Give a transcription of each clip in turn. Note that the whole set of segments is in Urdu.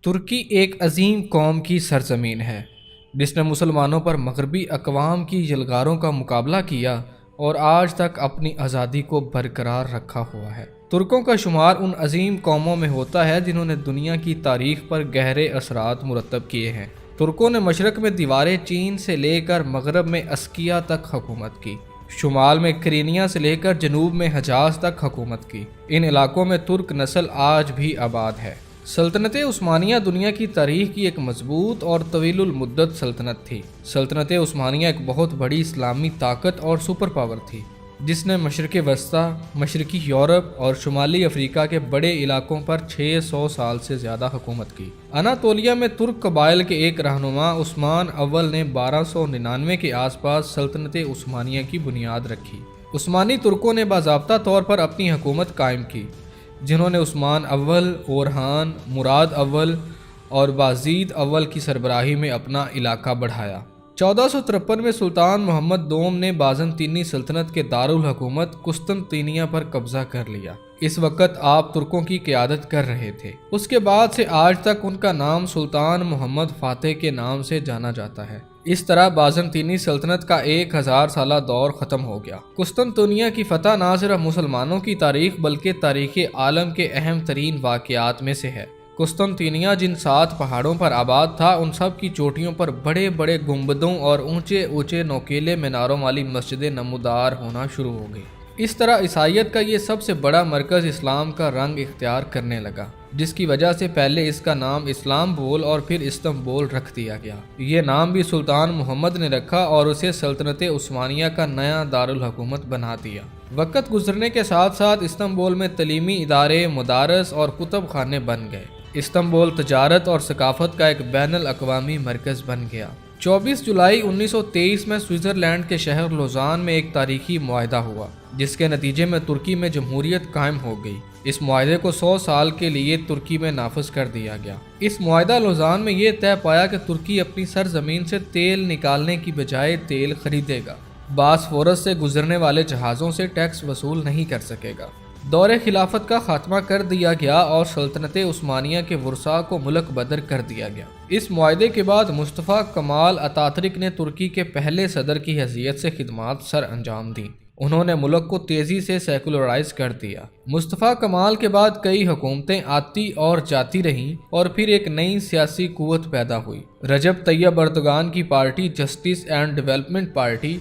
ترکی ایک عظیم قوم کی سرزمین ہے جس نے مسلمانوں پر مغربی اقوام کی یلغاروں کا مقابلہ کیا اور آج تک اپنی آزادی کو برقرار رکھا ہوا ہے۔ ترکوں کا شمار ان عظیم قوموں میں ہوتا ہے جنہوں نے دنیا کی تاریخ پر گہرے اثرات مرتب کیے ہیں۔ ترکوں نے مشرق میں دیواریں چین سے لے کر مغرب میں اسکیا تک حکومت کی، شمال میں کرینیا سے لے کر جنوب میں حجاز تک حکومت کی۔ ان علاقوں میں ترک نسل آج بھی آباد ہے۔ سلطنت عثمانیہ دنیا کی تاریخ کی ایک مضبوط اور طویل المدت سلطنت تھی۔ سلطنت عثمانیہ ایک بہت بڑی اسلامی طاقت اور سپر پاور تھی جس نے مشرق وسطیٰ، مشرقی یورپ اور شمالی افریقہ کے بڑے علاقوں پر 600 سال سے زیادہ حکومت کی۔ اناطولیہ میں ترک قبائل کے ایک رہنما عثمان اول نے 1299 کے آس پاس سلطنت عثمانیہ کی بنیاد رکھی۔ عثمانی ترکوں نے باضابطہ طور پر اپنی حکومت قائم کی، جنہوں نے عثمان اول، اورہان، مراد اول اور بازید اول کی سربراہی میں اپنا علاقہ بڑھایا۔ 1453 میں سلطان محمد دوم نے بازنطینی سلطنت کے دارالحکومت قسطنطینیہ پر قبضہ کر لیا۔ اس وقت آپ ترکوں کی قیادت کر رہے تھے۔ اس کے بعد سے آج تک ان کا نام سلطان محمد فاتح کے نام سے جانا جاتا ہے۔ اس طرح بازنطینی سلطنت کا 1000 سالہ دور ختم ہو گیا۔ قسطنطنیہ کی فتح نہ صرف مسلمانوں کی تاریخ بلکہ تاریخ عالم کے اہم ترین واقعات میں سے ہے۔ قسطنطنیہ جن 7 پہاڑوں پر آباد تھا، ان سب کی چوٹیوں پر بڑے بڑے گنبدوں اور اونچے اونچے نوکیلے میناروں والی مسجدیں نمودار ہونا شروع ہو گئی۔ اس طرح عیسائیت کا یہ سب سے بڑا مرکز اسلام کا رنگ اختیار کرنے لگا، جس کی وجہ سے پہلے اس کا نام اسلام بول اور پھر استنبول رکھ دیا گیا۔ یہ نام بھی سلطان محمد نے رکھا اور اسے سلطنت عثمانیہ کا نیا دارالحکومت بنا دیا۔ وقت گزرنے کے ساتھ ساتھ استنبول میں تعلیمی ادارے، مدارس اور کتب خانے بن گئے۔ استنبول تجارت اور ثقافت کا ایک بین الاقوامی مرکز بن گیا۔ 24 جولائی 1923 میں سوئٹزرلینڈ کے شہر لوزان میں ایک تاریخی معاہدہ ہوا، جس کے نتیجے میں ترکی میں جمہوریت قائم ہو گئی۔ اس معاہدے کو 100 سال کے لیے ترکی میں نافذ کر دیا گیا۔ اس معاہدہ لوزان میں یہ طے پایا کہ ترکی اپنی سرزمین سے تیل نکالنے کی بجائے تیل خریدے گا، باسفورس سے گزرنے والے جہازوں سے ٹیکس وصول نہیں کر سکے گا۔ دور خلافت کا خاتمہ کر دیا گیا اور سلطنت عثمانیہ کے ورثاء کو ملک بدر کر دیا گیا۔ اس معاہدے کے بعد مصطفیٰ کمال اتاتürک نے ترکی کے پہلے صدر کی حیثیت سے خدمات سر انجام دیں۔ انہوں نے ملک کو تیزی سے سیکولرائز کر دیا۔ مصطفیٰ کمال کے بعد کئی حکومتیں آتی اور جاتی رہیں اور پھر ایک نئی سیاسی قوت پیدا ہوئی۔ رجب طیب اردوغان کی party justice and development party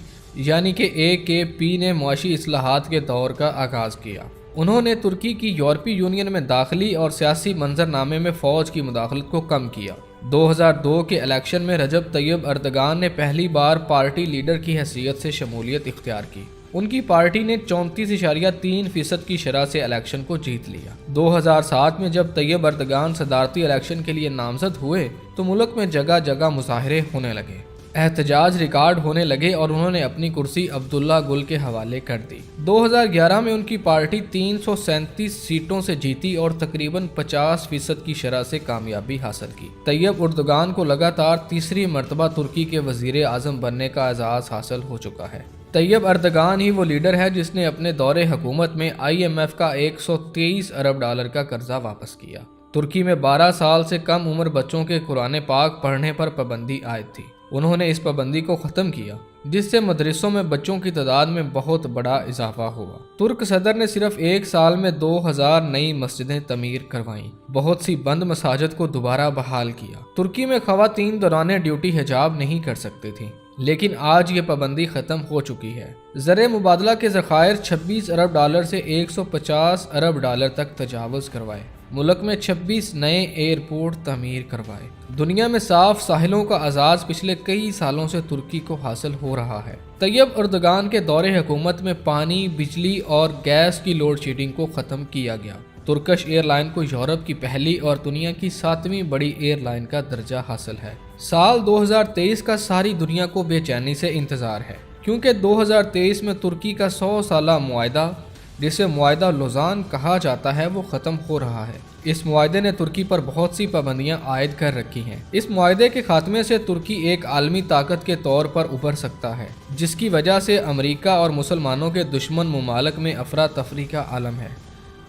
یعنی کہ AKP نے معاشی اصلاحات کے دور کا آغاز کیا۔ انہوں نے ترکی کی یورپی یونین میں داخلی اور سیاسی منظرنامے میں فوج کی مداخلت کو کم کیا۔ 2002 کے الیکشن میں رجب طیب اردوغان نے پہلی بار پارٹی لیڈر کی حیثیت سے شمولیت اختیار کی۔ ان کی پارٹی نے 34.3% کی شرح سے الیکشن کو جیت لیا۔ 2007 میں جب طیب اردوغان صدارتی الیکشن کے لیے نامزد ہوئے تو ملک میں جگہ جگہ مظاہرے ہونے لگے، احتجاج ریکارڈ ہونے لگے اور انہوں نے اپنی کرسی عبداللہ گل کے حوالے کر دی۔ 2011 میں ان کی پارٹی 337 سیٹوں سے جیتی اور تقریباً 50% کی شرح سے کامیابی حاصل کی۔ طیب اردوغان کو لگاتار تیسری مرتبہ ترکی کے وزیر اعظم بننے کا اعزاز حاصل ہو چکا ہے۔ طیب اردوغان ہی وہ لیڈر ہے جس نے اپنے دور حکومت میں IMF کا $123 ارب کا قرضہ واپس کیا۔ ترکی میں 12 سال سے کم عمر بچوں کے قرآن پاک پڑھنے پر پابندی عائد تھی۔ انہوں نے اس پابندی کو ختم کیا، جس سے مدرسوں میں بچوں کی تعداد میں بہت بڑا اضافہ ہوا۔ ترک صدر نے صرف 1 سال میں 2000 نئی مسجدیں تعمیر کروائیں، بہت سی بند مساجد کو دوبارہ بحال کیا۔ ترکی میں خواتین دوران ڈیوٹی حجاب نہیں کر سکتی تھیں، لیکن آج یہ پابندی ختم ہو چکی ہے۔ زر مبادلہ کے ذخائر $26 ارب سے $150 ارب تک تجاوز کروائے۔ ملک میں 26 نئے ایئرپورٹ تعمیر کروائے۔ دنیا میں صاف ساحلوں کا اعزاز پچھلے کئی سالوں سے ترکی کو حاصل ہو رہا ہے۔ طیب اردوغان کے دور حکومت میں پانی، بجلی اور گیس کی لوڈ شیڈنگ کو ختم کیا گیا۔ ترکش ایئر لائن کو یورپ کی پہلی اور دنیا کی 7ویں بڑی ایئر لائن کا درجہ حاصل ہے۔ سال 2023 کا ساری دنیا کو بے چینی سے انتظار ہے، کیونکہ 2023 میں ترکی کا 100 سالہ معاہدہ، جسے معاہدہ لوزان کہا جاتا ہے، وہ ختم ہو رہا ہے۔ اس معاہدے نے ترکی پر بہت سی پابندیاں عائد کر رکھی ہیں۔ اس معاہدے کے خاتمے سے ترکی ایک عالمی طاقت کے طور پر ابھر سکتا ہے، جس کی وجہ سے امریکہ اور مسلمانوں کے دشمن ممالک میں افراتفری کا عالم ہے،